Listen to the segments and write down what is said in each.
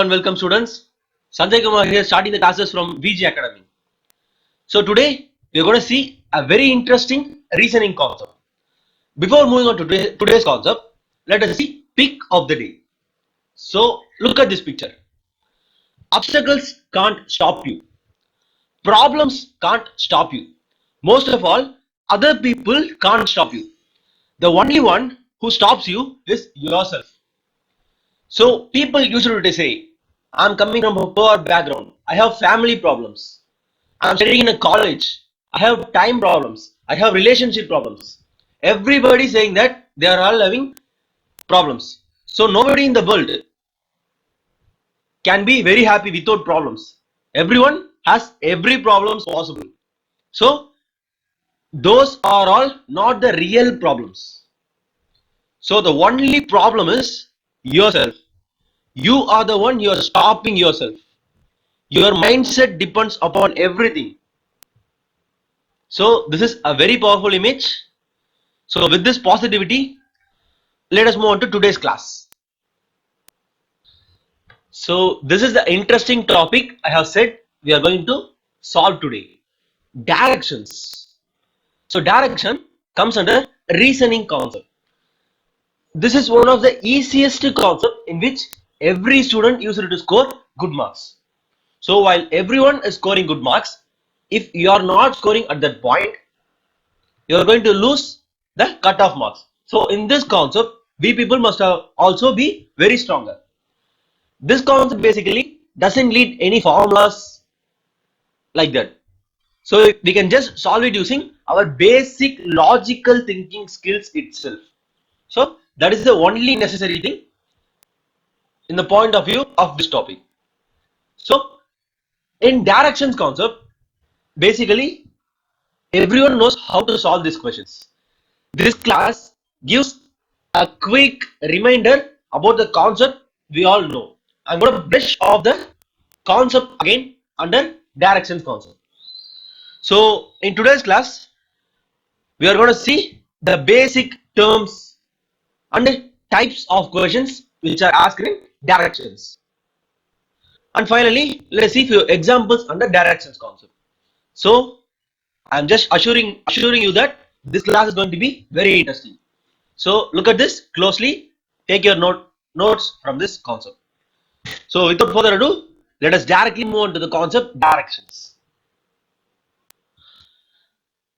and welcome students. Sanjay Kumar here, starting the classes from VG Academy. So today we are going to see a very interesting reasoning concept. Before moving on to today's concept, let us see pick of the day. So look at this picture. Obstacles can't stop you. Problems can't stop you. Most of all, other people can't stop you. The only one who stops you is yourself. So people usually say, I'm coming from a poor background. I have family problems. I'm studying in a college. I have time problems. I have relationship problems. Everybody saying that they are all having problems. So nobody in the world can be very happy without problems. Everyone has every problems possible. So those are all not the real problems. So the only problem is yourself. You are the one you are stopping yourself. Your mindset depends upon everything. So this is a very powerful image. So with this positivity, let us move on to today's class. So this is the interesting topic I have said we are going to solve today. Directions. So direction comes under reasoning concept. This is one of the easiest concept in which every student uses to score good marks. So while everyone is scoring good marks, if you are not scoring at that point, you are going to lose the cutoff marks. So in this concept, we people must also be very stronger. This concept basically doesn't need any formulas like that. So we can just solve it using our basic logical thinking skills itself. So that is the only necessary thing in the point of view of this topic. So in directions concept, basically everyone knows how to solve these questions. This class gives a quick reminder about the concept we all know. I'm going to brush off the concept again under directions concept. So in today's class, we are going to see the basic terms and types of questions which are asked in directions. And finally, let us see few examples under directions concept. So I'm just assuring you that this class is going to be very interesting. So look at this closely. Take your notes from this concept. So without further ado, let us directly move on to the concept directions.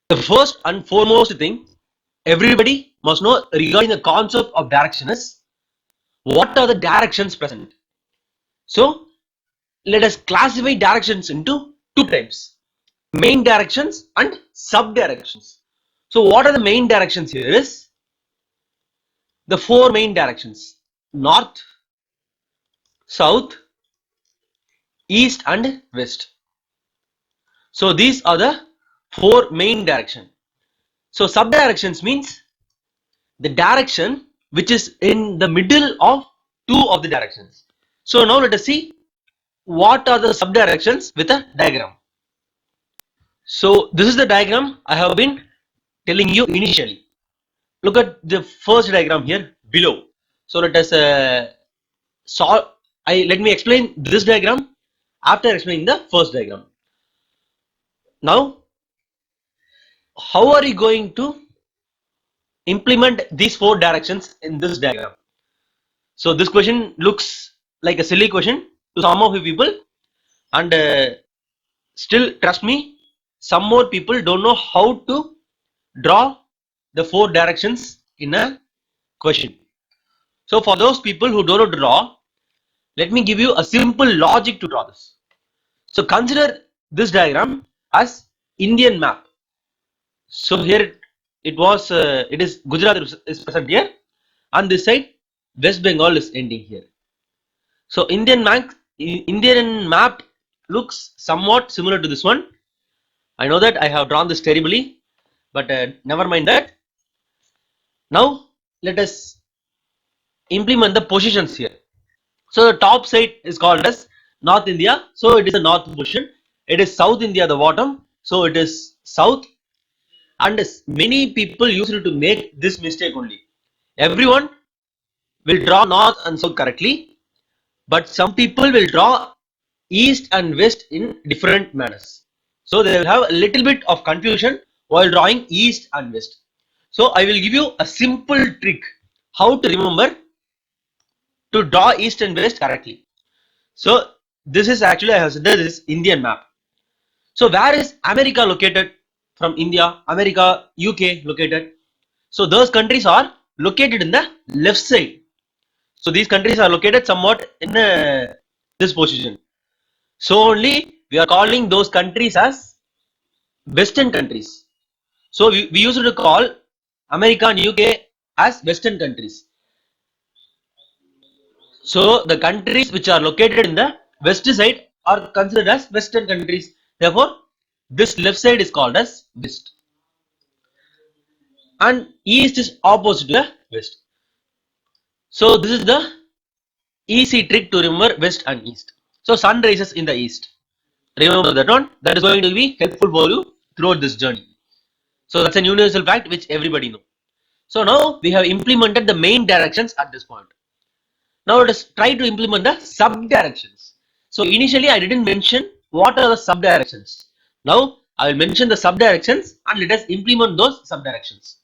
The first and foremost thing everybody must know regarding the concept of direction is what are the directions present. So let us classify directions into two types: main directions and sub directions. So what are the main directions here is the four main directions: north, south, east and west. So these are the four main directions. So sub directions means the direction which is in the middle of two of the directions. So now let us see what are the sub directions with a diagram. So this is the diagram I have been telling you initially. Look at the first diagram here below. So let us solve. Let me explain this diagram after explaining the first diagram. Now, how are you going to implement these four directions in this diagram? So this question looks like a silly question to some of you people, and still trust me, some more people don't know how to draw the four directions in a question. So for those people who don't know to draw, let me give you a simple logic to draw this. So consider this diagram as Indian map. So here it is Gujarat is present here, and this side West Bengal is ending here. So Indian map looks somewhat similar to this one. I know that I have drawn this terribly, but never mind that. Now let us implement the positions here. So the top side is called as North India, so it is the north position. It is South India, the bottom, so it is south. And many people used to make this mistake only. Everyone will draw north and south correctly, but some people will draw east and west in different manners. So they will have a little bit of confusion while drawing east and west. So I will give you a simple trick how to remember to draw east and west correctly. So this is actually, I have said, this is Indian map. So where is America located from India? America, UK located. So those countries are located in the left side. So these countries are located somewhat in this position. So only we are calling those countries as Western countries. So we used to call America and UK as Western countries. So the countries which are located in the west side are considered as Western countries. Therefore, this left side is called as West. And East is opposite to the West. So this is the easy trick to remember West and East. So sun rises in the East. Remember that one. That is going to be helpful for you throughout this journey. So that's a universal fact which everybody knows. So now we have implemented the main directions at this point. Now let us try to implement the sub directions. So initially I didn't mention what are the sub directions. Now I will mention the sub directions and let us implement those sub directions.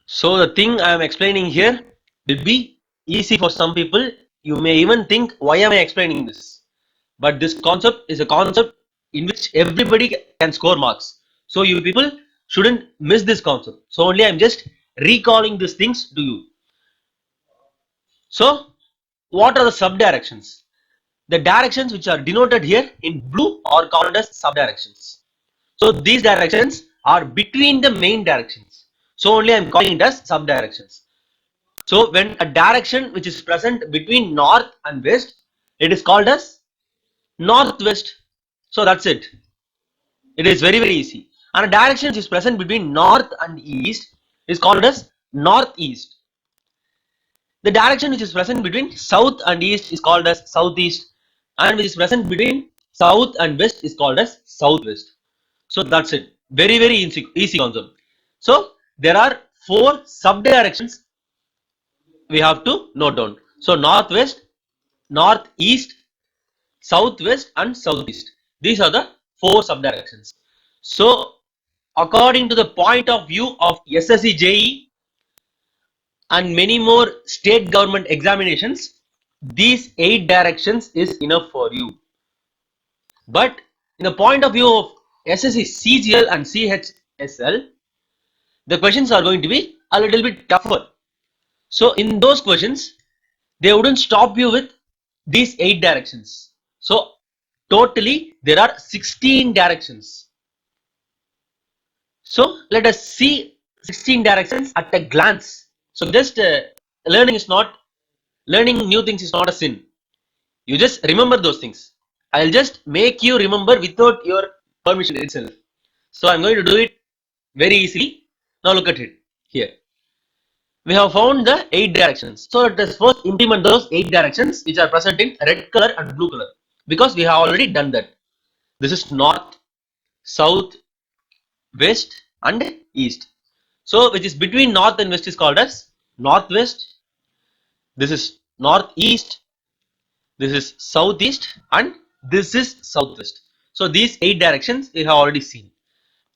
So the thing I am explaining here will be easy for some people. You may even think, why am I explaining this? But this concept is a concept in which everybody can score marks. So you people shouldn't miss this concept. So only I am just recalling these things to you. So what are the sub directions? The directions which are denoted here in blue are called as sub directions. So these directions are between the main directions. So only I am calling it as sub directions. So when a direction which is present between north and west, it is called as northwest. So that's it. It is very easy. And a direction which is present between north and east is called as northeast. The direction which is present between south and east is called as southeast, and which is present between south and west is called as southwest. So that's it. Very easy concept. So there are four sub directions we have to note down. So northwest, northeast, southwest and southeast. These are the four sub directions. So according to the point of view of SSC JE and many more state government examinations, these 8 directions is enough for you. But in the point of view of SSC CGL and CHSL, the questions are going to be a little bit tougher. So in those questions, they wouldn't stop you with these 8 directions. So totally there are 16 directions. So let us see 16 directions at a glance. So just learning new things is not a sin. You just remember those things. I'll just make you remember without your permission itself. So I'm going to do it very easily. Now look at it here. We have found the 8 directions. So let us first implement those 8 directions which are present in red color and blue color, because we have already done that. This is north, south, west and east. So which is between north and west is called as northwest. This is northeast. This is southeast and this is southwest. So these 8 directions we have already seen.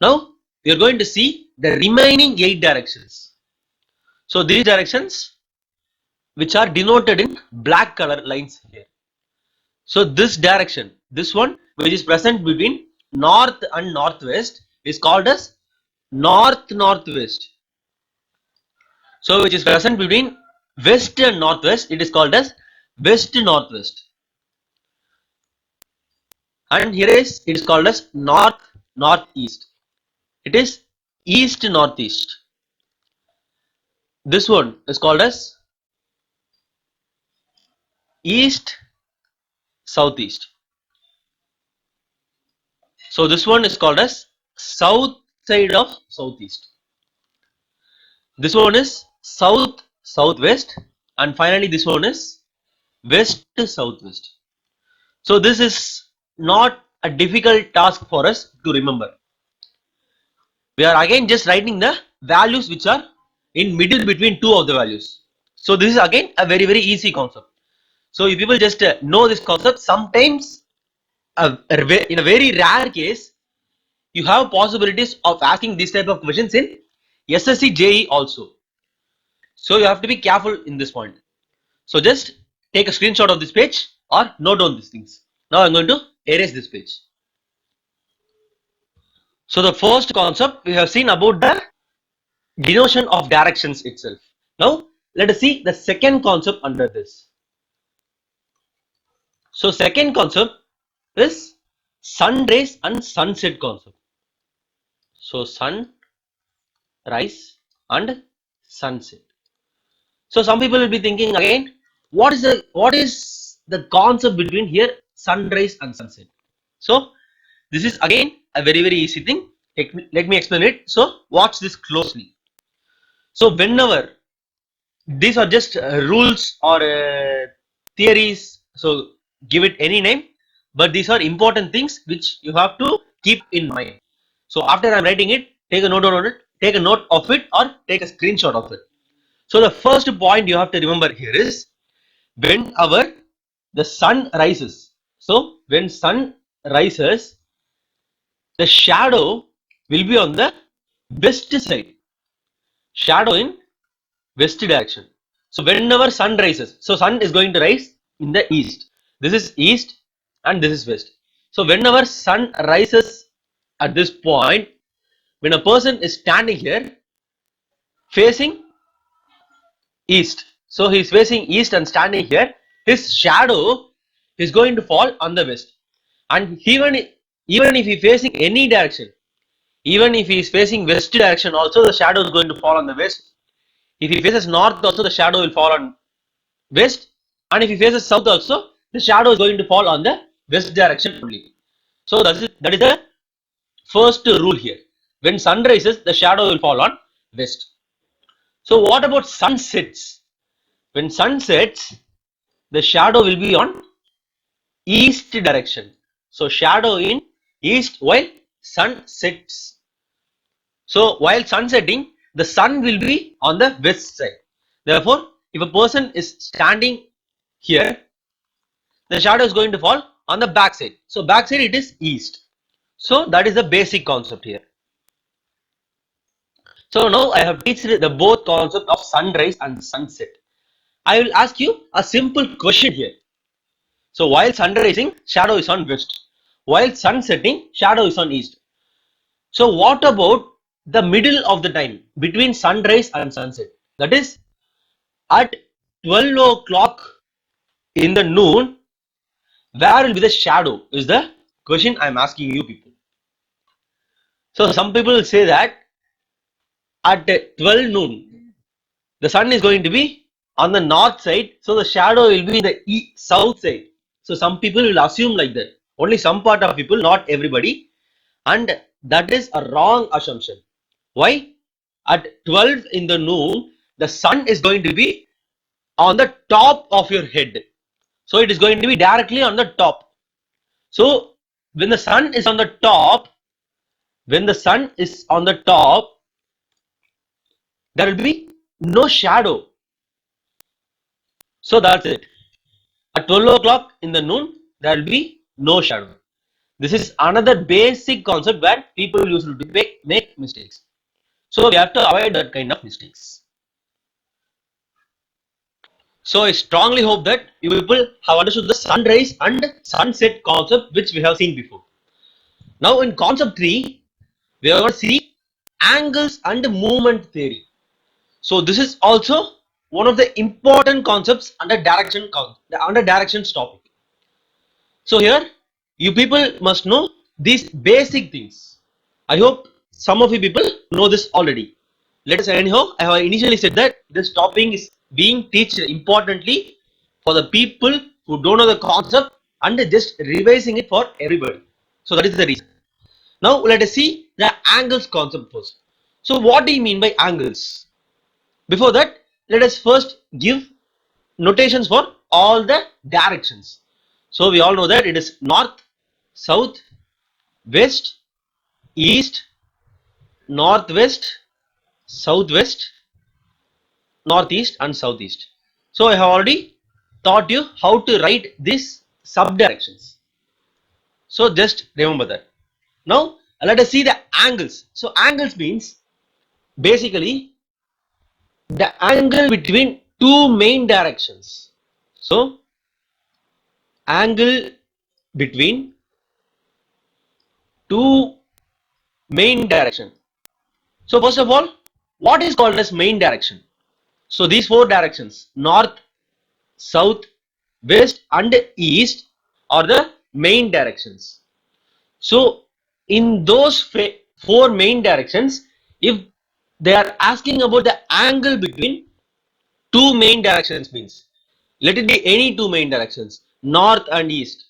Now we are going to see the remaining 8 directions. So these directions which are denoted in black color lines here. So this direction, this one which is present between north and northwest is called as northwest. So which is present between west and northwest, it is called as west northwest. And here it is called as northeast. It is east northeast. This one is called as east southeast. So this one is called as south side of southeast. This one is south southwest, and finally this one is west southwest. So this is not a difficult task for us to remember. We are again just writing the values which are in middle between two of the values. So this is again a very easy concept. So if people just know this concept, sometimes in a very rare case, you have possibilities of asking this type of questions in SSC JE also. So you have to be careful in this point. So just take a screenshot of this page or note down these things. Now I'm going to erase this page. So the first concept we have seen about the denotion of directions itself. Now let us see the second concept under this. So second concept is sunrise and sunset concept. So sun, rise and sunset. So some people will be thinking again, what is the concept between here sunrise and sunset? So this is again a very easy thing. Let me explain it. So watch this closely. So whenever these are just rules or theories, so give it any name, but these are important things which you have to keep in mind. So after I'm writing it, take a note on it, take a note of it or take a screenshot of it. So the first point you have to remember here is whenever the sun rises. So when sun rises, the shadow will be on the west side. Shadow in west direction. So whenever sun rises, so sun is going to rise in the east. This is east and this is west. So whenever sun rises at this point, when a person is standing here facing east, so he is facing east and standing here, his shadow is going to fall on the west. And even if he is facing any direction, even if he is facing west direction also, the shadow is going to fall on the west. If he faces north also, the shadow will fall on west, and if he faces south also, the shadow is going to fall on the west direction only. So that is the first rule here. When sun rises, the shadow will fall on west. So what about sunsets? When sun sets, the shadow will be on east direction. So shadow in east while sun sets. So while sun setting, the sun will be on the west side. Therefore, if a person is standing here, the shadow is going to fall on the back side. So back side it is east. So that is the basic concept here. So now I have teached the both concept of sunrise and sunset. I will ask you a simple question here. So while sun rising, shadow is on west. While sun setting, shadow is on east. So what about the middle of the time between sunrise and sunset? That is at 12 o'clock in the noon, where will be the shadow is the question I am asking you people. So some people will say that at 12 noon, the sun is going to be on the north side, so the shadow will be in the south side. So some people will assume like that. Only some part of people, not everybody, and that is a wrong assumption. Why? At 12 in the noon, the sun is going to be on the top of your head. So it is going to be directly on the top. So when the sun is on the top, there will be no shadow. So that's it. At 12 o'clock in the noon, there will be no shadow. This is another basic concept where people usually make mistakes. So we have to avoid that kind of mistakes. So I strongly hope that you people have understood the sunrise and sunset concept which we have seen before. Now in concept 3, we are going to see angles and movement theory. So this is also one of the important concepts under directions topic. So here you people must know these basic things. I hope some of you people know this already. Let us anyhow, I have initially said that this topic is being taught importantly for the people who don't know the concept and just revising it for everybody. So that is the reason. Now let us see the angles concept first. So what do you mean by angles? Before that, let us first give notations for all the directions. So we all know that it is north, south, west, east, northwest, southwest, northeast and southeast. So I have already taught you how to write these subdirections. So just remember that. Now let us see the angles. So angles means basically the angle between two main directions. So angle between two main direction. So first of all, what is called as main direction? So these four directions, north, south, west and east are the main directions. So in those four main directions, if they are asking about the angle between two main directions, means let it be any two main directions, north and east.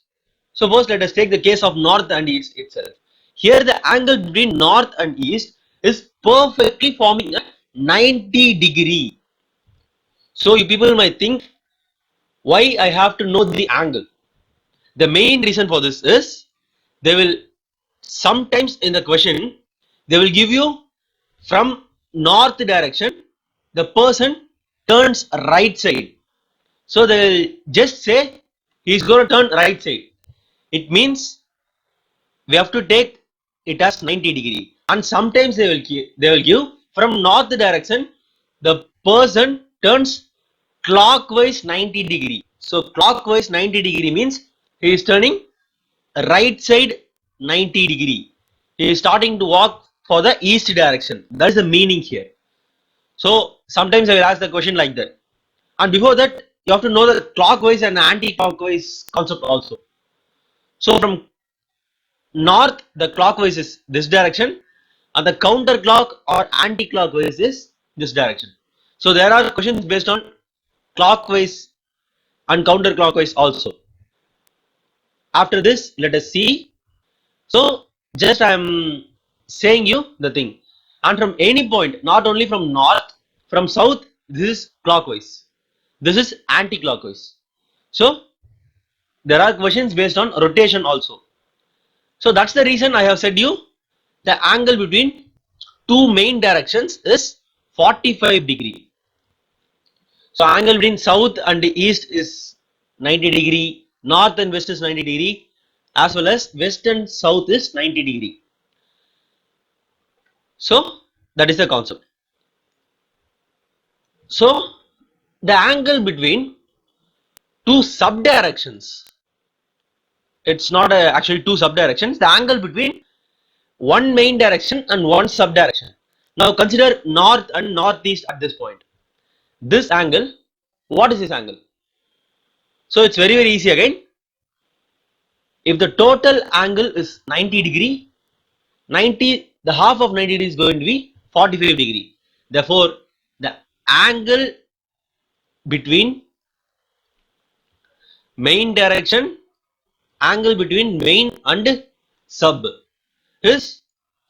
Suppose let us take the case of north and east itself. Here the angle between north and east is perfectly forming a 90-degree. So you people might think, why I have to know the angle? The main reason for this is, they will sometimes in the question they will give you from north direction, the person turns right side. So they will just say he is going to turn right side. It means we have to take it as 90-degree. And sometimes they will give from north direction, the person turns clockwise 90-degree. So clockwise 90-degree means he is turning right side 90-degree. He is starting to walk for the east direction. That is the meaning here. So sometimes I will ask the question like that. And before that, you have to know the clockwise and anti-clockwise concept also. So from north, the clockwise is this direction, and the counterclock or anti-clockwise is this direction. So there are questions based on clockwise and counterclockwise also. After this, let us see. So just I am saying you the thing, and from any point, not only from north, from south, this is clockwise, this is anti-clockwise. So there are questions based on rotation also. So that's the reason I have said you the angle between two main directions is 45-degree. So angle between south and east is 90-degree, north and west is 90-degree, as well as west and south is 90-degree. So that is the concept. So the angle between two subdirections, it's not actually two subdirections, the angle between one main direction and one subdirection. Now consider north and northeast at this point. This angle, what is this angle? So it's very easy again. If the total angle is 90-degree, 90, the half of 90 is going to be 45-degree. Therefore, the angle between main direction, angle between main and sub is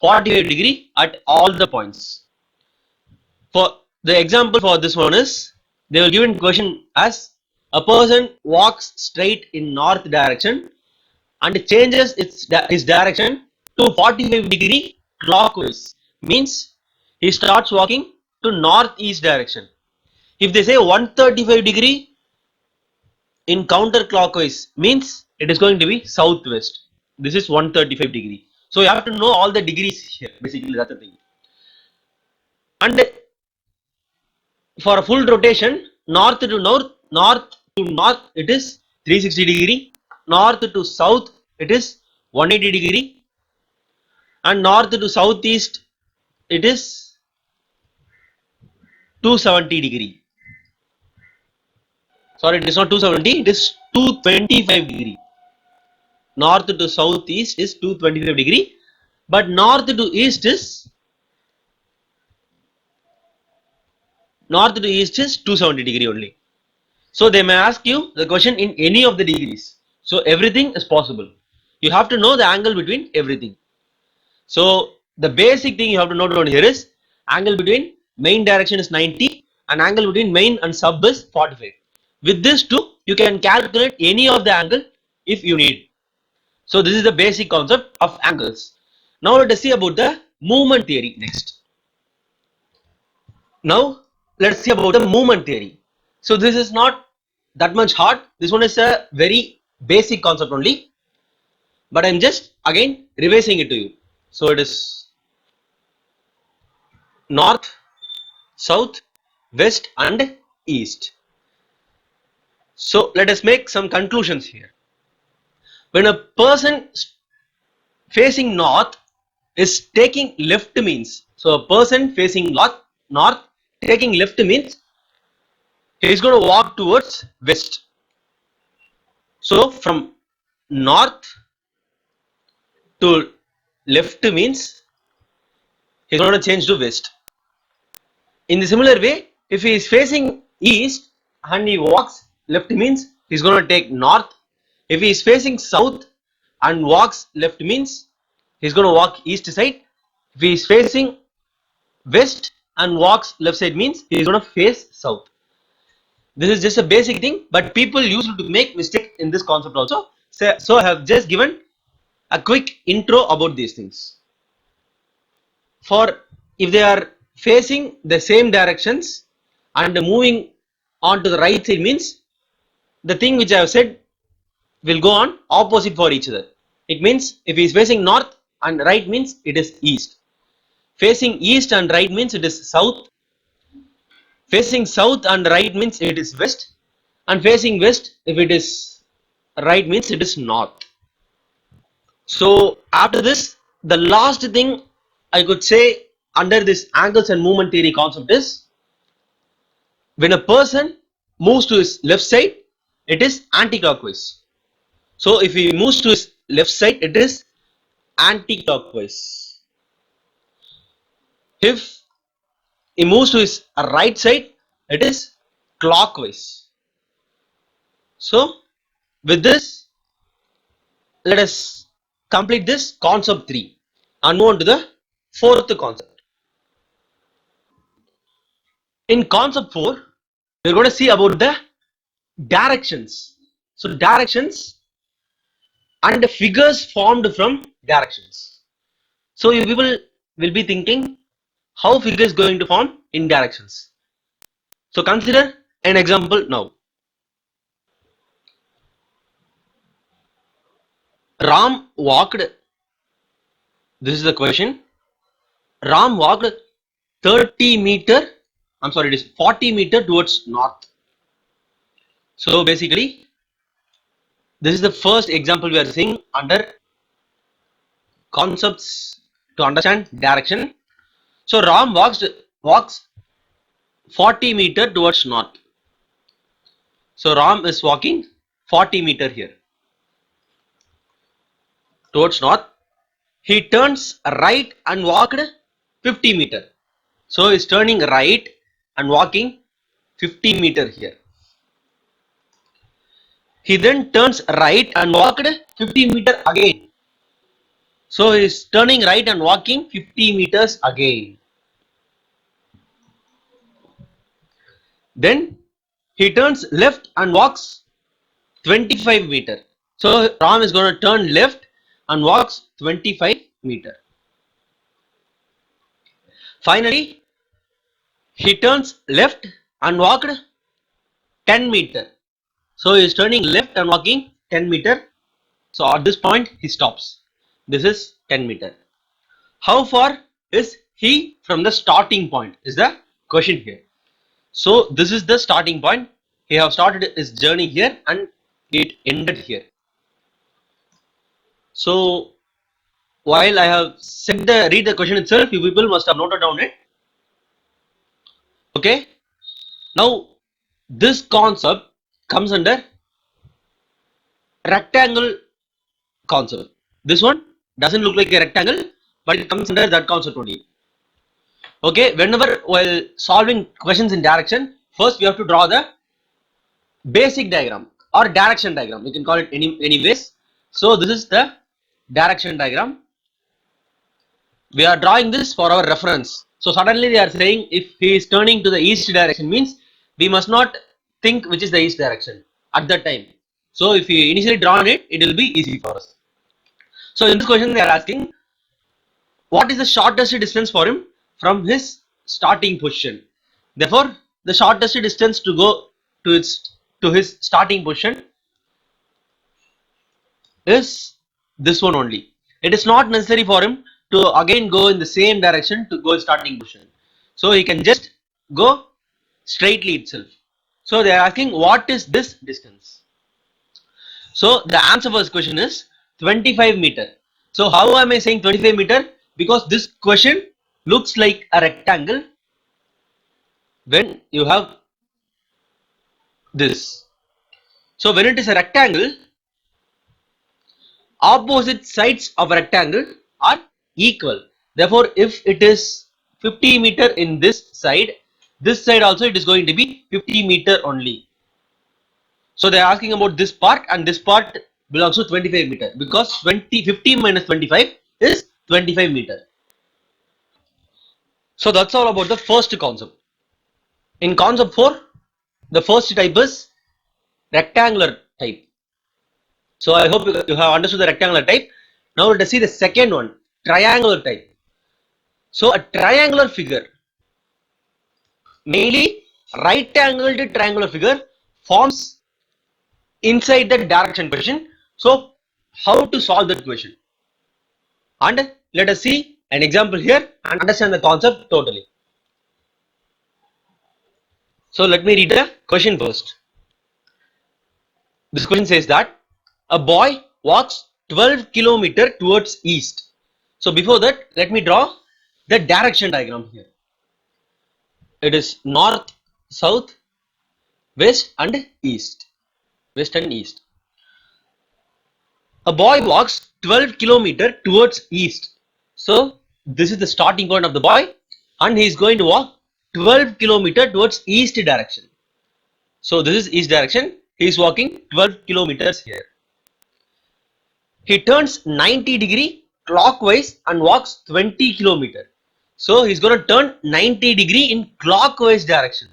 45-degree at all the points. For the example for this one is, they will give in question as a person walks straight in north direction and changes his direction to 45-degree clockwise, means he starts walking to northeast direction. If they say 135-degree in counterclockwise, means it is going to be southwest. This is 135-degree. So you have to know all the degrees here. Basically, that's the thing. And for a full rotation, north to north, it is 360-degree. North to south, it is 180-degree. And north to southeast, it is 270-degree. Sorry, it is not 270, it is 225-degree. North to southeast is 225-degree, but north to east is 270-degree only. So they may ask you the question in any of the degrees. So everything is possible. You have to know the angle between everything. So the basic thing you have to note down here is angle between main direction is 90 and angle between main and sub is 45. With this two, you can calculate any of the angle if you need. So this is the basic concept of angles. Now let us see about the movement theory next. Now let's see about the movement theory. So this is not that much hard. This one is a very basic concept only, but I'm just again revising it to you. So it is north, south, west and east. So let us make some conclusions here. When a person facing north is taking left means, so a person facing north taking left means he is going to walk towards west. So from north to left means he is going to change to west. In the similar way, if he is facing east and he walks left means he is going to take north. If he is facing south and walks left means he is going to walk east side. If he is facing west and walks left side means he is going to face south. This is just a basic thing, but people used to make mistake in this concept also. So I have just given a quick intro about these things. For if they are facing the same directions and moving on to the right side means the thing which I have said will go on opposite for each other. It means if he is facing north and right means it is east. Facing east and right means it is south. Facing south and right means it is west, and facing west if it is right means it is north. So after this, the last thing I could say under this angles and movement theory concept is when a person moves to his left side, it is anti-clockwise. So if he moves to his left side, it is anti-clockwise. If he moves to his right side, it is clockwise. So with this, let us complete this concept 3 and move on to the fourth concept. In concept 4, we are going to see about the directions. So directions and the figures formed from directions. So you people will be thinking how figures going to form in directions. So consider an example now. Ram walked, this is the question, Ram walked 30 meter, I'm sorry, it is 40 meter towards north. So basically, this is the first example we are seeing under concepts to understand direction. So Ram walks 40 meter towards north. So Ram is walking 40 meter here towards north. He turns right and walked 50 meter. So he is turning right and walking 50 meter here. He then turns right and walked 50 meter again. So he is turning right and walking 50 meters again. Then he turns left and walks 25 meter. So Ram is going to turn left and walks 25 meter. Finally, he turns left and walked 10 meter. So he is turning left and walking 10 meter. So at this point he stops. This is 10 meter. How far is he from the starting point is the question here. So this is the starting point. He have started his journey here and it ended here. So while I have said read the question itself, you people must have noted down it. Okay. Now this concept comes under rectangle concept. This one doesn't look like a rectangle, but it comes under that concept only. Okay, whenever while solving questions in direction, first we have to draw the basic diagram or direction diagram. You can call it any ways. So this is the direction diagram. We are drawing this for our reference. So suddenly they are saying if he is turning to the east direction means we must not think which is the east direction at that time. So if we initially drawn it, it will be easy for us. So in this question they are asking what is the shortest distance for him from his starting position. Therefore the shortest distance to go to its to his starting position is this one only. It is not necessary for him to again go in the same direction to go starting position. So he can just go straightly itself. So they are asking what is this distance. So the answer for this question is 25 meter. So how am I saying 25 meter? Because this question looks like a rectangle when you have this. So when it is a rectangle, opposite sides of a rectangle are equal. Therefore, if it is 50 meter in this side also it is going to be 50 meter only. So they are asking about this part, and this part belongs to 25 meter because 50 minus 25 is 25 meter. So that's all about the first concept. In concept 4, the first type is rectangular type. So I hope you have understood the rectangular type. Now let us see the second one, triangular type. So a triangular figure, mainly right angled triangular figure, forms inside the direction question. So how to solve that question? And let us see an example here and understand the concept totally. So let me read the question first. This question says that a boy walks 12 kilometers towards east. So before that, let me draw the direction diagram here. It is north, south, west and east. West and east. A boy walks 12 kilometers towards east. So this is the starting point of the boy, and he is going to walk 12 kilometers towards east direction. So this is east direction. He is walking 12 kilometers here. He turns 90-degree clockwise and walks 20 kilometers. So he's going to turn 90-degree in clockwise direction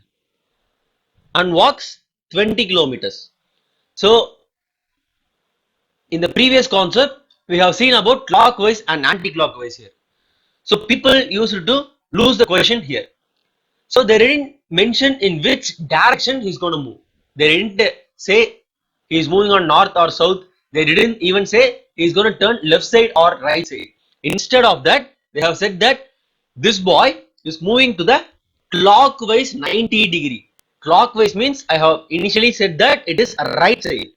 and walks 20 kilometers. So in the previous concept, we have seen about clockwise and anti-clockwise here. So people used to lose the question here. So they didn't mention in which direction he's going to move. They didn't say he's moving on north or south. They didn't even say he's going to turn left side or right side. Instead of that, they have said that this boy is moving to the clockwise 90-degree. Clockwise means I have initially said that it is right side.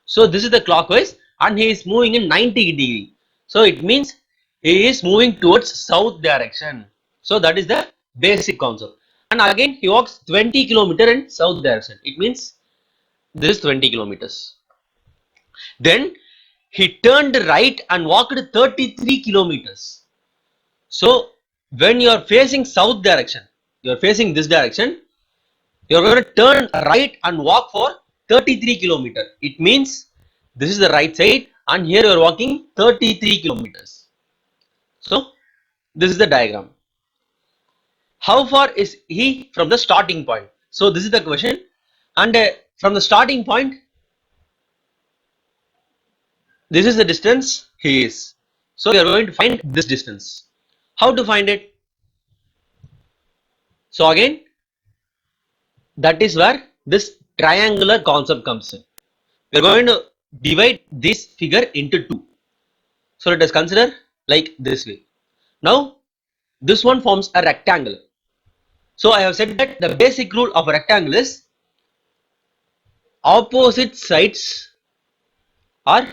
So this is the clockwise and he is moving in 90-degree. So it means he is moving towards south direction. So that is the basic concept. And again he walks 20 kilometers in south direction. It means this is 20 kilometers. Then he turned right and walked 33 kilometers. So when you are facing south direction, you are facing this direction, you are going to turn right and walk for 33 kilometers. It means this is the right side and here you are walking 33 kilometers. So this is the diagram. How far is he from the starting point? So this is the question, and from the starting point, this is the distance he is. So we are going to find this distance. How to find it? So again, that is where this triangular concept comes in. We are going to divide this figure into two. So let us consider like this way. Now this one forms a rectangle. So I have said that the basic rule of a rectangle is opposite sides are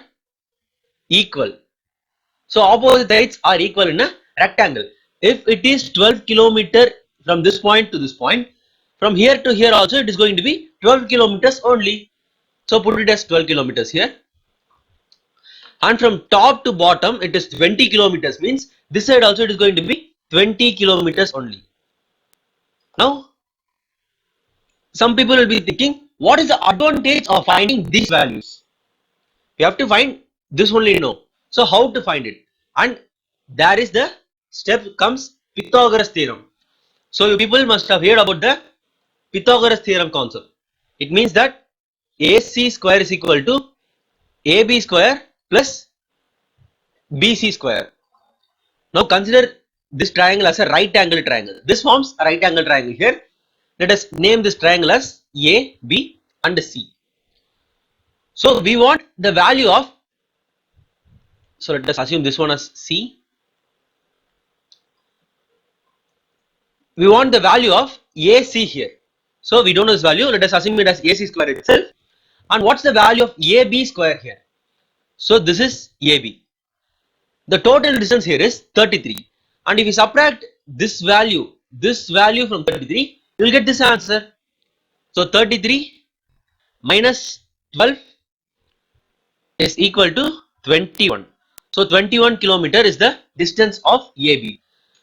equal. So opposite sides are equal in a rectangle. If it is 12 kilometers from this point to this point, from here to here also it is going to be 12 kilometers only. So put it as 12 kilometers here. And from top to bottom it is 20 kilometers, means this side also it is going to be 20 kilometers only. Now some people will be thinking, what is the advantage of finding these values? We have to find this only now. So how to find it? And there is the step comes Pythagoras theorem. So you people must have heard about the Pythagoras theorem concept. It means that AC square is equal to AB square plus BC square. Now consider this triangle as a right angle triangle. This forms a right angle triangle here. Let us name this triangle as A, B and C. So we want the value of, so let us assume this one as C. We want the value of AC here. So we don't know this value, let us assume it as AC square itself. And what's the value of AB square here? So this is AB. The total distance here is 33. And if you subtract this value from 33, you will get this answer. So 33 minus 12 is equal to 21. So 21 kilometer is the distance of AB.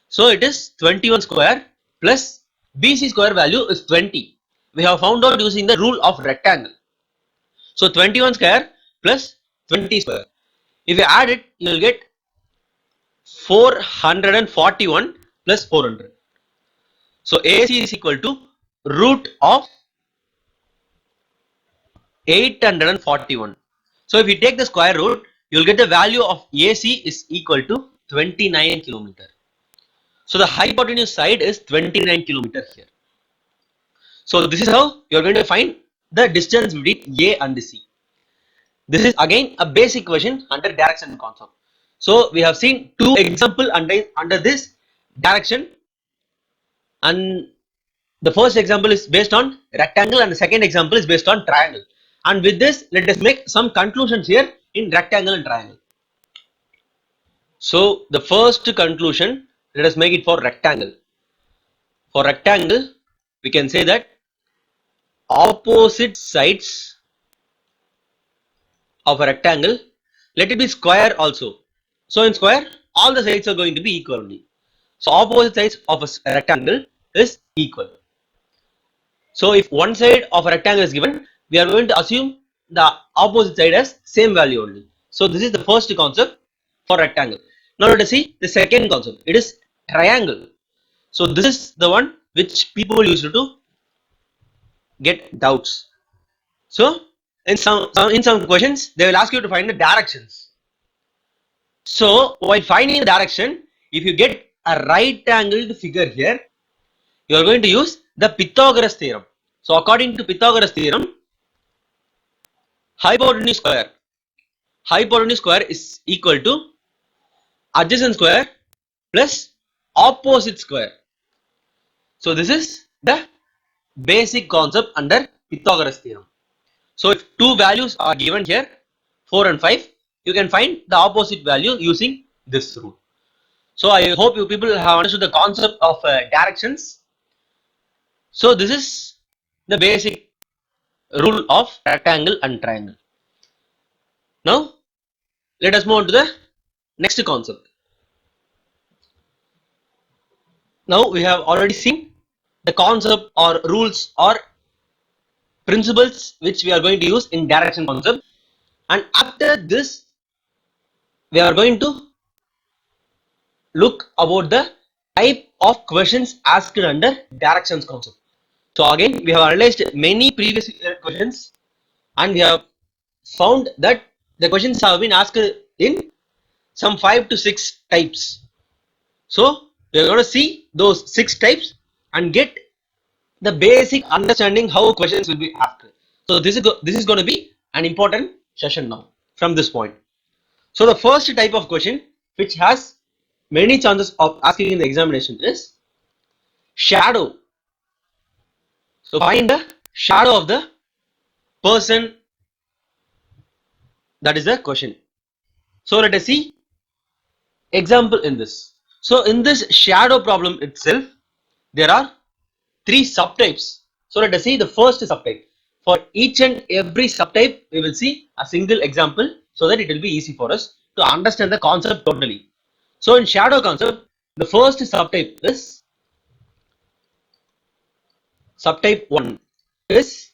So it is 21 square plus BC square value is 20. We have found out using the rule of rectangle. So 21 square plus 20 square. If you add it, you will get 441 plus 400. So AC is equal to root of 841. So if you take the square root, you will get the value of AC is equal to 29 kilometer. So the hypotenuse side is 29 kilometer here. So this is how you are going to find the distance between A and C. This is again a basic question under direction concept. So we have seen two examples under this direction, and the first example is based on rectangle and the second example is based on triangle. And with this, let us make some conclusions here in rectangle and triangle. So the first conclusion, let us make it for rectangle. For rectangle, we can say that opposite sides of a rectangle, let it be square also. So in square, all the sides are going to be equal only. So opposite sides of a rectangle is equal. So if one side of a rectangle is given, we are going to assume the opposite side as same value only. So this is the first concept for rectangle. Now let us see the second concept. It is triangle. So this is the one which people used to get doubts. So in some questions, they will ask you to find the directions. So while finding the direction, if you get a right angled figure here, you are going to use the Pythagoras theorem. So according to Pythagoras theorem, hypotenuse square is equal to adjacent square plus opposite square. So this is the basic concept under Pythagoras theorem. So if two values are given here, 4 and 5, you can find the opposite value using this rule. So I hope you people have understood the concept of directions. So this is the basic rule of rectangle and triangle. Now let us move on to the next concept. Now we have already seen the concept or rules or principles which we are going to use in direction concept, and after this we are going to look about the type of questions asked under directions concept. So again, we have analyzed many previous questions and we have found that the questions have been asked in some 5 to 6 types. So we are going to see those 6 types and get the basic understanding how questions will be asked. So this is going to be an important session now from this point. So the first type of question which has many chances of asking in the examination is shadow. So find the shadow of the person, that is the question. So let us see example in this. So in this shadow problem itself, there are 3 subtypes. So let us see the first subtype. For each and every subtype, we will see a single example so that it will be easy for us to understand the concept totally. So in shadow concept, the first subtype is subtype 1 is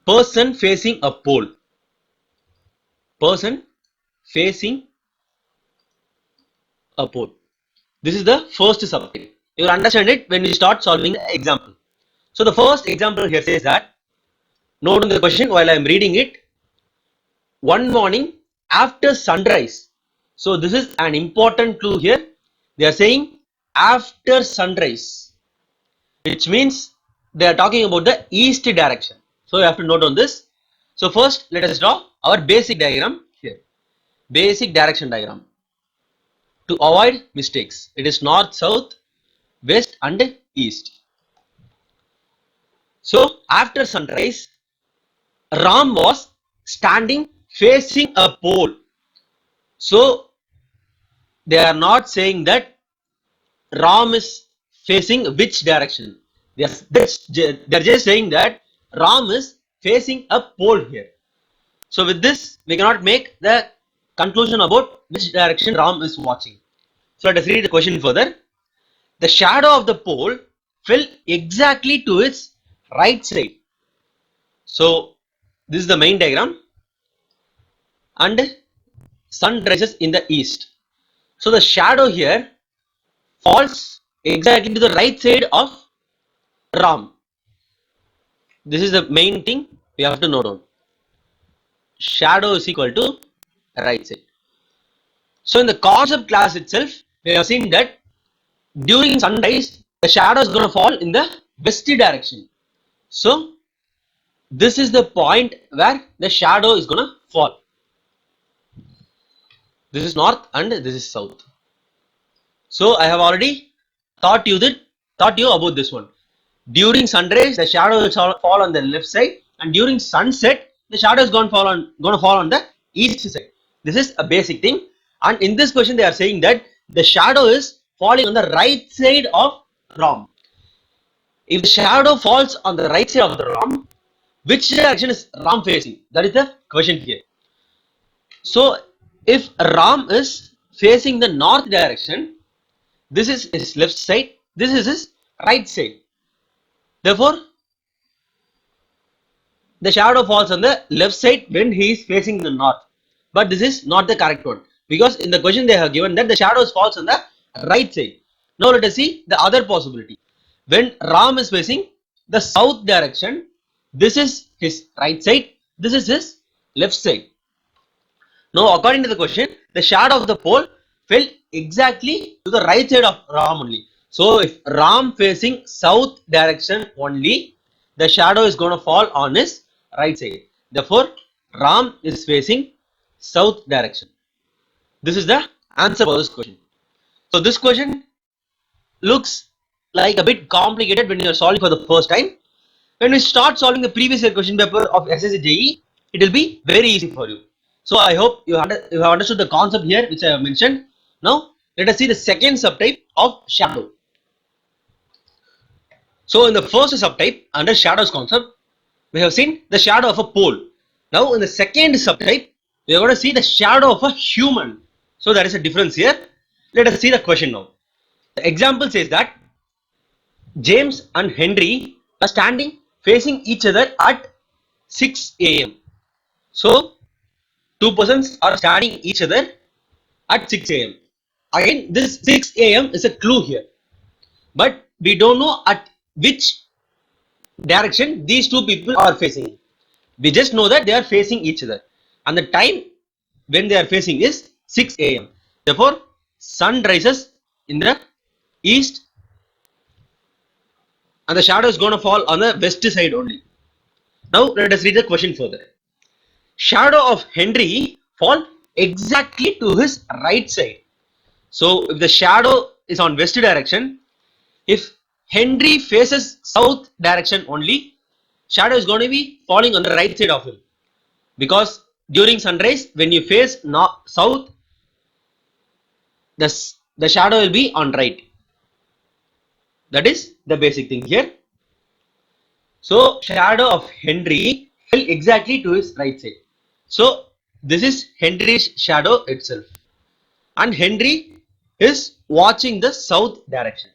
person facing a pole. Person facing a pole. This is the first subtype. You will understand it when we start solving the example. So the first example here says that, note on the question while I am reading it. One morning after sunrise. So this is an important clue here. They are saying after sunrise, which means they are talking about the east direction. So you have to note on this. So first let us draw our basic diagram here. Basic direction diagram. To avoid mistakes, it is north, south, west and east. So after sunrise, Ram was standing facing a pole. So they are not saying that Ram is facing which direction. They're just saying that Ram is facing a pole here. So with this, we cannot make the conclusion about which direction Ram is watching. So let us read the question further. The shadow of the pole fell exactly to its right side. So this is the main diagram and sun rises in the east. So the shadow here falls exactly to the right side of Ram. This is the main thing we have to note down. Shadow is equal to right side. So in the concept class itself, we have seen that during sunrise, the shadow is going to fall in the west direction. So this is the point where the shadow is going to fall. This is north and this is south. So I have already taught you about this one. During sunrise, the shadow will fall on the left side, and during sunset, the shadow is going to fall on the east side. This is a basic thing. And in this question, they are saying that the shadow is falling on the right side of Ram. If the shadow falls on the right side of the Ram, which direction is Ram facing? That is the question here. So if Ram is facing the north direction, this is his left side, this is his right side. Therefore, the shadow falls on the left side when he is facing the north. But this is not the correct one, because in the question they have given that the shadow falls on the right side. Now let us see the other possibility. When Ram is facing the south direction, this is his right side, this is his left side. Now according to the question, the shadow of the pole fell exactly to the right side of Ram only. So if Ram facing south direction only, the shadow is going to fall on his right side. Therefore, Ram is facing south direction. This is the answer for this question. So this question looks like a bit complicated when you are solving for the first time. When we start solving the previous year question paper of SSC JEE, it will be very easy for you. So I hope you have understood the concept here which I have mentioned. Now let us see the second subtype of shadow. So in the first subtype under shadows concept, we have seen the shadow of a pole. Now in the second subtype, we are going to see the shadow of a human. So there is a difference here. Let us see the question now. The example says that James and Henry are standing facing each other at 6 a.m. So two persons are standing each other at 6 a.m. Again, this 6 a.m. is a clue here, but we don't know at which direction these two people are facing. We just know that they are facing each other, and the time when they are facing is 6 a.m. Therefore, sun rises in the east and the shadow is going to fall on the west side only. Now let us read the question further. Shadow of Henry fall exactly to his right side. So if the shadow is on west direction, if Henry faces south direction only, shadow is going to be falling on the right side of him, because during sunrise when you face south, the shadow will be on right. That is the basic thing here. So shadow of Henry fell exactly to his right side. So this is Henry's shadow itself, and Henry is watching the south direction.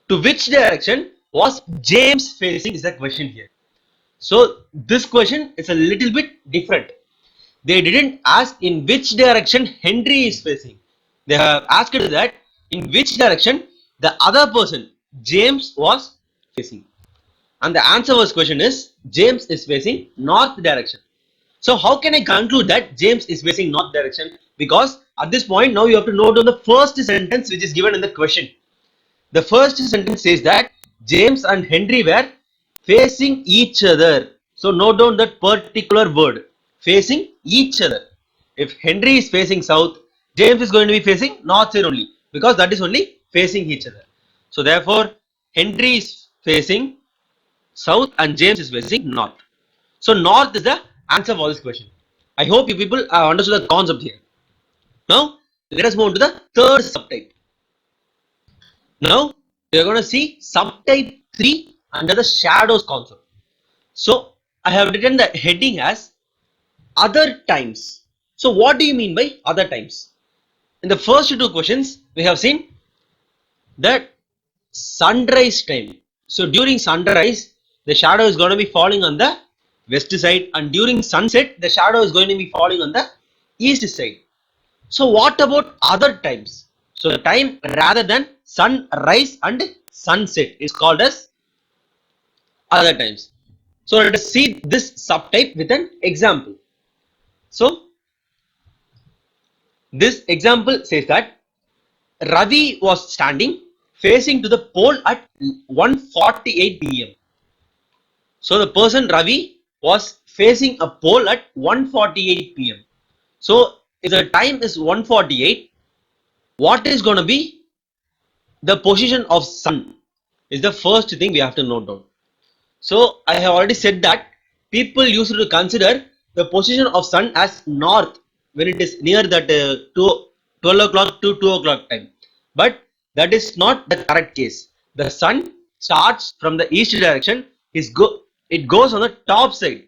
To which direction was James facing is the question here. So this question is a little bit different. They didn't ask in which direction Henry is facing. They have asked that in which direction the other person, James, was facing. And the answer was question is James is facing north direction. So how can I conclude that James is facing north direction? Because at this point now you have to note on the first sentence which is given in the question. The first sentence says that James and Henry were facing each other. So note down that particular word, facing each other. If Henry is facing south, James is going to be facing north side only, because that is only facing each other. So therefore Henry is facing south and James is facing north. So north is the answer for this question. I hope you people have understood the concept here. Now let us move on to the third subtype. Now we are going to see subtype 3 under the shadows concept. So I have written the heading as other times. So what do you mean by other times? In the first two questions we have seen that sunrise time. So during sunrise the shadow is going to be falling on the west side, and during sunset the shadow is going to be falling on the east side. So what about other times? So the time rather than sunrise and sunset is called as other times. So let us see this subtype with an example. So this example says that Ravi was standing facing to the pole at 1:48 p.m. So the person Ravi was facing a pole at 1:48 p.m. So if the time is 1:48, what is going to be the position of sun is the first thing we have to note down. So I have already said that people used to consider the position of sun as north when it is near that 12 o'clock to 2 o'clock time. But that is not the correct case. The sun starts from the east direction, it goes on the top side.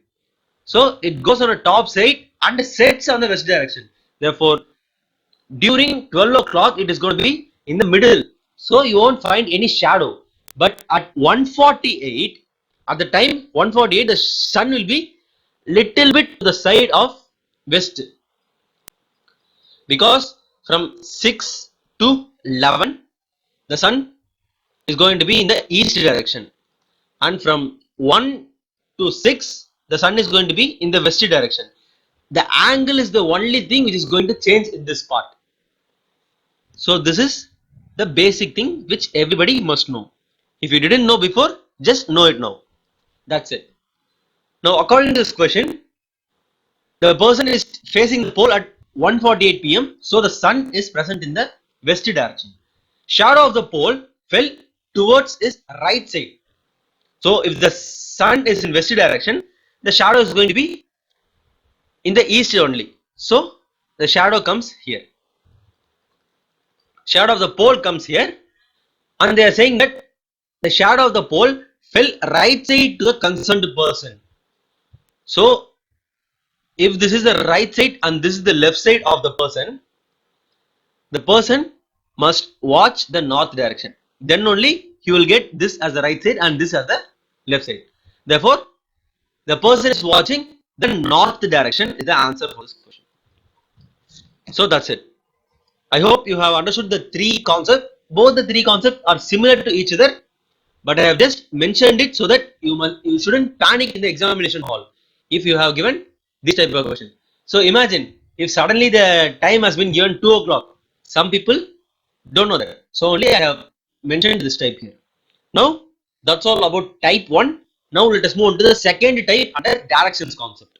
So it goes on the top side and sets on the west direction. Therefore, during 12 o'clock it is going to be in the middle, so you won't find any shadow. But at 1:48, at the time 1:48, the sun will be little bit to the side of west, because from 6 to 11 the sun is going to be in the east direction, and from 1 to 6 the sun is going to be in the west direction. The angle is the only thing which is going to change in this part. So this is the basic thing which everybody must know. If you didn't know before, just know it now. That's it. Now according to this question, the person is facing the pole at 1:48 p.m. So the sun is present in the west direction. Shadow of the pole fell towards his right side. So if the sun is in west direction, the shadow is going to be in the east only. So the shadow comes here. Shadow of the pole comes here, and they are saying that the shadow of the pole fell right side to the concerned person. So if this is the right side and this is the left side of the person must watch the north direction. Then only he will get this as the right side and this as the left side. Therefore, the person is watching the north direction is the answer for this question. So that's it. I hope you have understood the three concepts. Both the three concepts are similar to each other, but I have just mentioned it so that you shouldn't panic in the examination hall if you have given this type of question. So imagine if suddenly the time has been given 2 o'clock. Some people don't know that. So only I have mentioned this type here. Now that's all about type 1. Now let us move on to the second type under directions concept.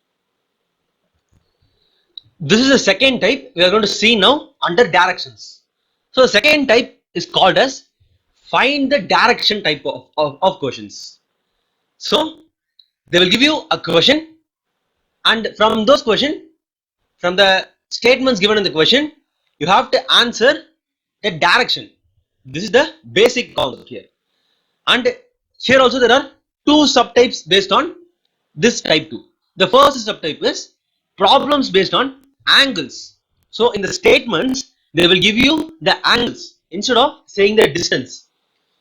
This is the second type we are going to see now under directions. So the second type is called as find the direction type of questions. So they will give you a question, and from those questions, from the statements given in the question, you have to answer the direction. This is the basic concept here. And here also there are two subtypes based on this type 2. The first subtype is problems based on angles. So in the statements they will give you the angles instead of saying the distance.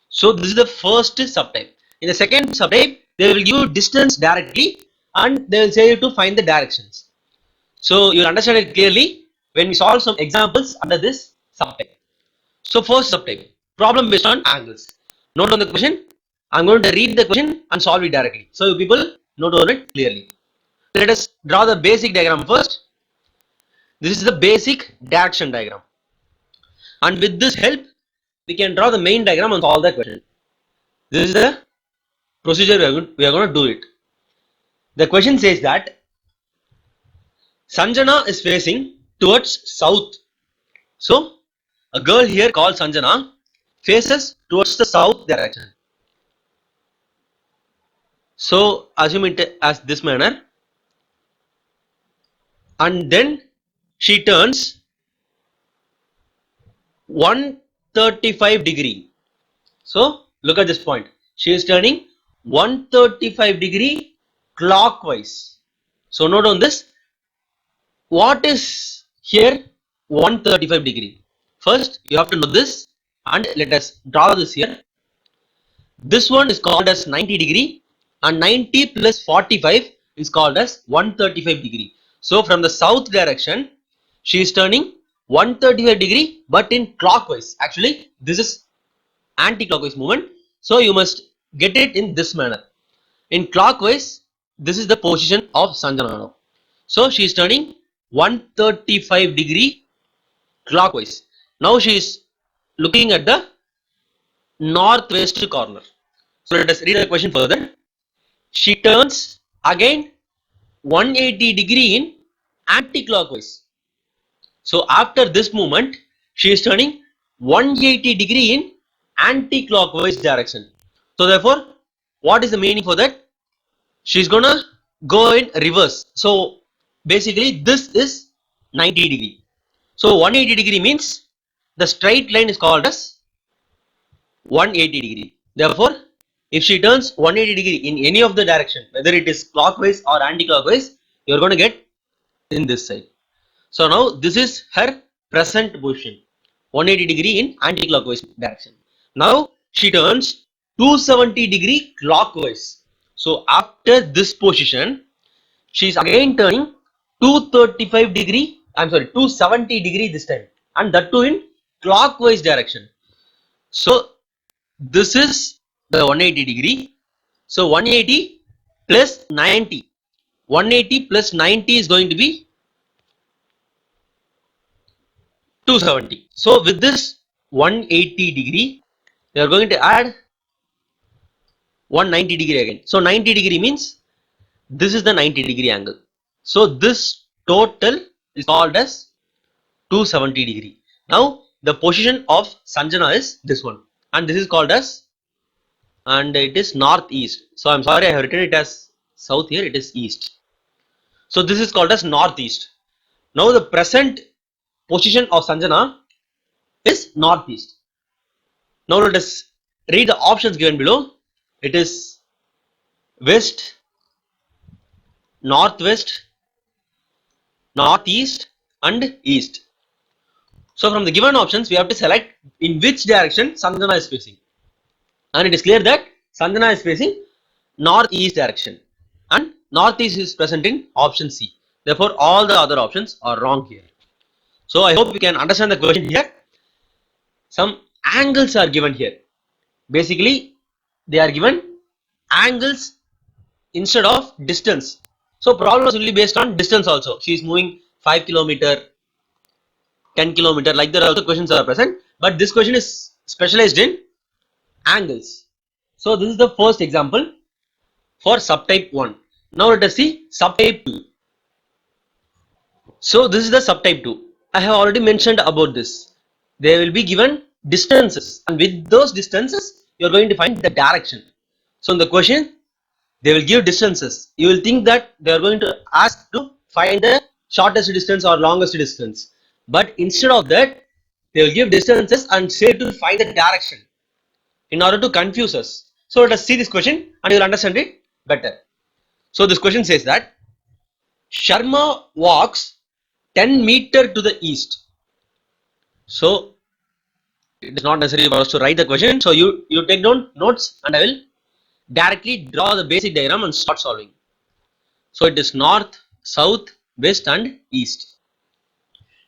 So this is the first subtype. In the second subtype they will give you distance directly and they will say you to find the directions. So you will understand it clearly when we solve some examples under this subtype. So first subtype, problem based on angles. Note down the question. I'm going to read the question and solve it directly. So you people note on it clearly. Let us draw the basic diagram first. This is the basic direction diagram. And with this help, we can draw the main diagram and solve the question. This is the procedure we are going to do it. The question says that Sanjana is facing towards south. So a girl here called Sanjana faces towards the south direction. So assume it as this manner, and then she turns 135 degree. So look at this point. She is turning 135 degree clockwise. So note on this. What is here 135 degree? First you have to know this, and let us draw this here. This one is called as 90 degree, and 90 plus 45 is called as 135 degree. So from the south direction she is turning 135 degree, but in clockwise. Actually this is anti-clockwise movement, so you must get it in this manner. In clockwise, this is the position of Sanjana. So she is turning 135 degree clockwise. Now she is looking at the northwest corner. So let us read the question further. She turns again 180 degree in anti-clockwise. So after this movement, she is turning 180 degree in anti-clockwise direction. So therefore, what is the meaning for that? She's gonna go in reverse. So basically this is 90 degree. So 180 degree means the straight line is called as 180 degree. Therefore, if she turns 180 degree in any of the direction, whether it is clockwise or anti-clockwise, you're going to get in this side. So now this is her present position, 180 degree in anti-clockwise direction. Now she turns 270 degree clockwise. So after this position, she is again turning 235 degree. I'm sorry, 270 degree this time, and that too in clockwise direction. So this is the 180 degree. So 180 plus 90. 180 plus 90 is going to be 270. So with this 180 degree, we are going to add 190 degree again. So 90 degree means this is the 90 degree angle. So this total is called as 270 degree. Now the position of Sanjana is this one, and this is called as, and it is northeast. So I'm sorry, I have written it as south here, it is east. So this is called as northeast. Now the present position of Sanjana is northeast. Now let us read the options given below. It is west, northwest, northeast and east. So from the given options we have to select in which direction Sanjana is facing, and it is clear that Sanjana is facing northeast direction, and northeast is present in option C. Therefore all the other options are wrong here. So I hope you can understand the question here. Some angles are given here. Basically they are given angles instead of distance. So problem is only based on distance also. She is moving 5 kilometer, 10 kilometer, like that also questions are present, but this question is specialized in angles. So this is the first example for subtype 1. Now let us see subtype 2. So this is the subtype 2. I have already mentioned about this. They will be given distances, and with those distances you are going to find the direction. So in the question they will give distances. You will think that they are going to ask to find the shortest distance or longest distance, but instead of that they will give distances and say to find the direction in order to confuse us. So let us see this question and you will understand it better. So this question says that Sharma walks 10 meter to the east. So it is not necessary for us to write the question. So you take down notes and I will directly draw the basic diagram and start solving. So it is north, south, west and east.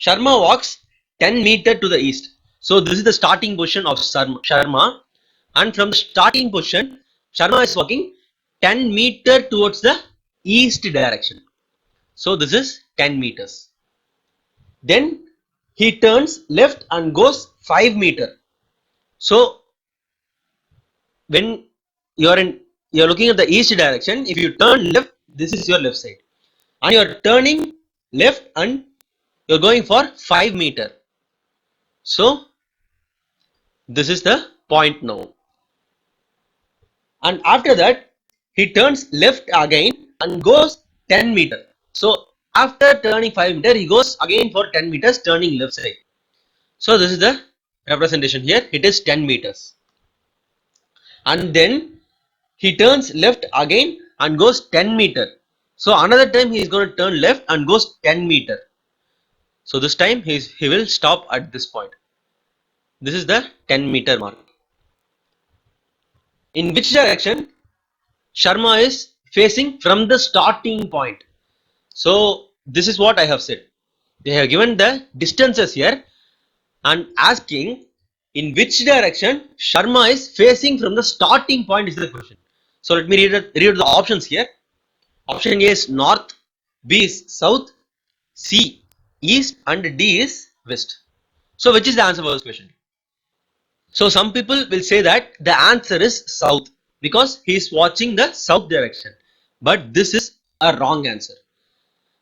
Sharma walks 10 meter to the east. So this is the starting position of Sharma, and from the starting position Sharma is walking 10 meter towards the east direction. So this is 10 meters. Then he turns left and goes 5 meter. So when you are looking at the east direction, if you turn left this is your left side, and you are turning left and you are going for 5 meter. So this is the point now, and after that he turns left again and goes 10 meter. So after turning 5 meter, he goes again for 10 meters, turning left side. So this is the representation here. It is 10 meters, and then he turns left again and goes 10 meter. So another time he is going to turn left and goes 10 meter. So this time he will stop at this point. This is the 10 meter mark. In which direction Sharma is facing from the starting point? So this is what I have said. They have given the distances here and asking in which direction Sharma is facing from the starting point is the question. So let me read the options here. Option A is north, B is south, C east, and D is west. So which is the answer for this question? So some people will say that the answer is south because he is watching the south direction. But this is a wrong answer,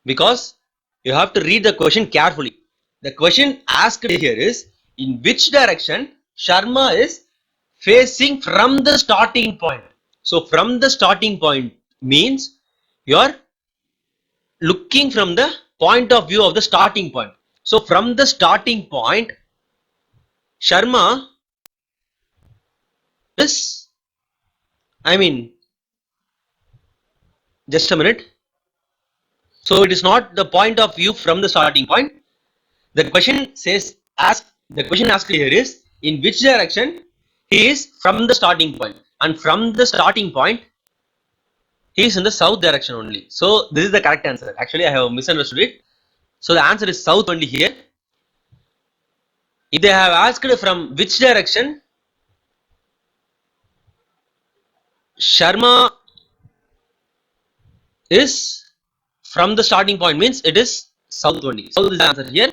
because you have to read the question carefully. The question asked here is in which direction Sharma is facing from the starting point. So from the starting point means you are looking from the point of view of the starting point. So from the starting point, Sharma is, just a minute. So it is not the point of view from the starting point. The question says, the question asked here is in which direction he is from the starting point, and from the starting point he is in the south direction only. So this is the correct answer. Actually I have misunderstood it. So the answer is south only here. If they have asked from which direction Sharma is from the starting point, means it is south only. So this is the answer here.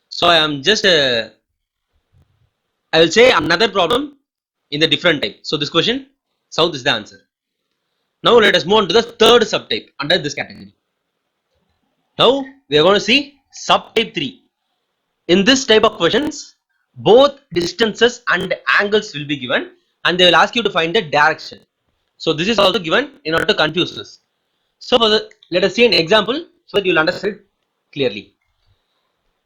So I am just I will say another problem in the different type. So this question, south is the answer. Now let us move on to the third subtype under this category. Now we are going to see subtype 3. In this type of questions, both distances and angles will be given, and they will ask you to find the direction. So this is also given in order to confuse this. So let us see an example so that you will understand it clearly.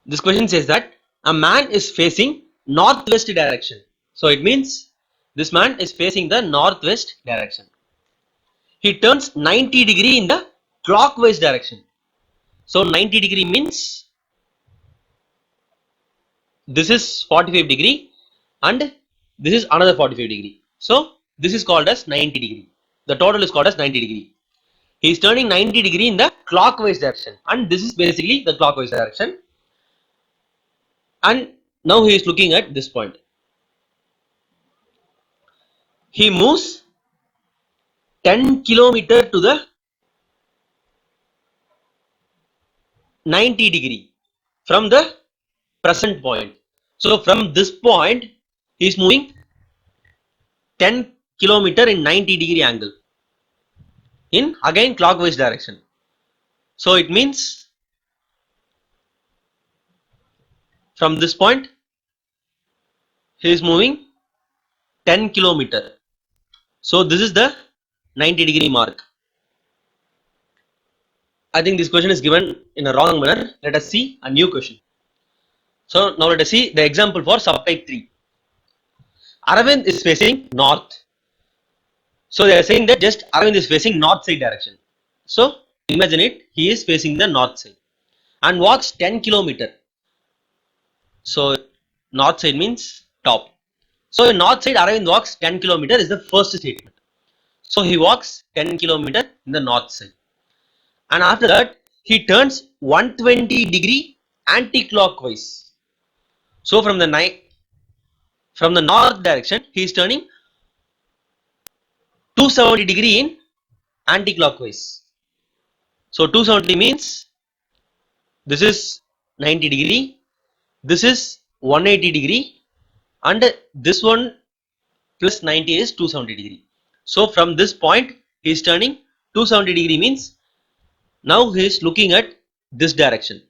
This question says that a man is facing northwest direction. So it means this man is facing the northwest direction. He turns 90 degree in the clockwise direction. So 90 degree means this is 45 degree and this is another 45 degree. So this is called as 90 degree. The total is called as 90 degree. He is turning 90 degree in the clockwise direction, and this is basically the clockwise direction. And now he is looking at this point. He moves 10 kilometer to the 90 degree from the present point. So from this point he is moving 10 kilometer in 90 degree angle in again clockwise direction. So it means from this point he is moving 10 kilometer. So this is the 90 degree mark. I think this question is given in a wrong manner. Let us see a new question. So now let us see the example for subtype 3. Aravind is facing north. So they are saying that just Aravind is facing north side direction. So imagine it, he is facing the north side and walks 10 kilometer. So north side means top. So in north side Aravind walks 10 kilometer is the first statement. So he walks 10 kilometer in the north side, and after that he turns 120 degree anti-clockwise. So from the north direction he is turning 270 degree in anti-clockwise. So 270 means this is 90 degree, this is 180 degree, and this one plus 90 is 270 degree. So from this point he is turning 270 degree means Now he is looking at this direction.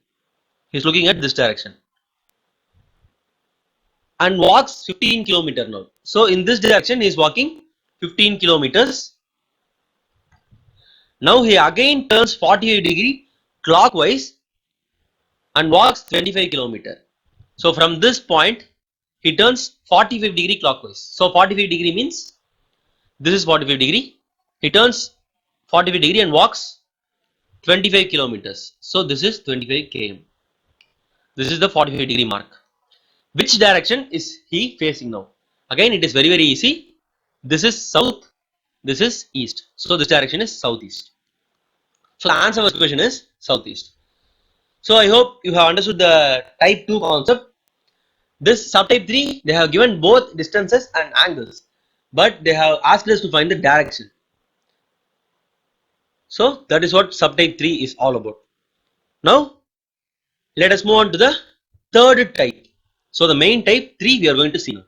He is looking at this direction and walks 15 kilometers now. So in this direction he is walking 15 kilometers. Now he again turns 48-degree clockwise and walks 25 kilometers. So from this point he turns 45-degree clockwise. So 45-degree means this is 45-degree. He turns 45-degree and walks 25 kilometers. So this is 25 km. This is the 45-degree mark. Which direction is he facing now? Again it is very easy. This is south, this is east. So this direction is southeast. So the answer of this question is southeast. So I hope you have understood the type 2 concept. This subtype 3, they have given both distances and angles, but they have asked us to find the direction. So that is what subtype 3 is all about. Now let us move on to the third type. So the main type 3 we are going to see now.